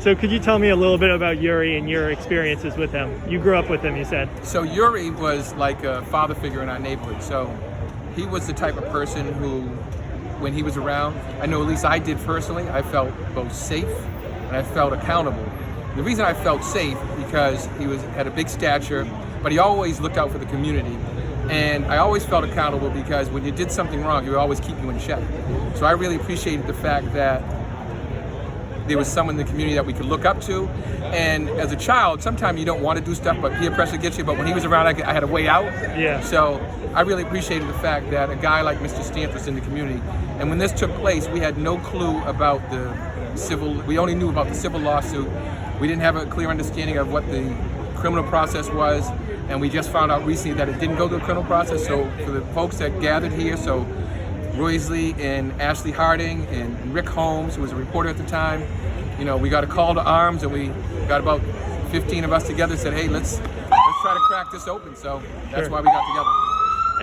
So could you tell me a little bit about Eurie and your experiences with him? You grew up with him, you said. So Eurie was like a father figure in our neighborhood. So he was the type of person who, when he was around, I know at least I did personally, I felt both safe and I felt accountable. The reason I felt safe because he had a big stature, but he always looked out for the community. And I always felt accountable because when you did something wrong, he would always keep you in check. So I really appreciated the fact that there was someone in the community that we could look up to. And as a child, sometimes you don't want to do stuff, but peer pressure gets you. But when he was around, I had a way out. Yeah. So I really appreciated the fact that a guy like Mr. Stamps was in the community. And when this took place, we had no clue about we only knew about the civil lawsuit. We didn't have a clear understanding of what the criminal process was. And we just found out recently that it didn't go through the criminal process. So for the folks that gathered here, so Roysley and Ashley Harding and Rick Holmes, who was a reporter at the time, we got a call to arms, and we got about 15 of us together and said, hey, let's try to crack this open. So that's why we got together.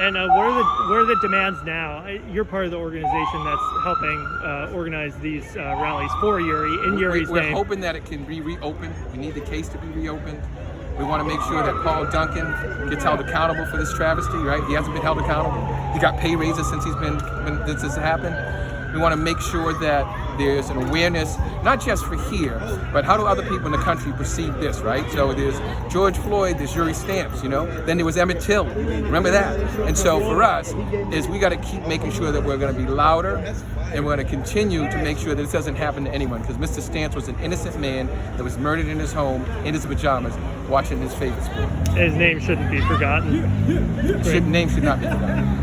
And what are the demands now? You're part of the organization that's helping organize these rallies for Eurie in Eurie's name. We're hoping that it can be reopened. We need the case to be reopened. We want to make sure that Paul Duncan gets held accountable for this travesty, right? He hasn't been held accountable. He got pay raises since since this happened. We want to make sure that there's an awareness, not just for here, but how do other people in the country perceive this, right? So there's George Floyd, there's Eurie Stamps, Then there was Emmett Till, remember that? And so for us, is we got to keep making sure that we're going to be louder, and we're going to continue to make sure that this doesn't happen to anyone, because Mr. Stamps was an innocent man that was murdered in his home, in his pajamas, watching his favorite sport. His name shouldn't be forgotten. His name should not be forgotten.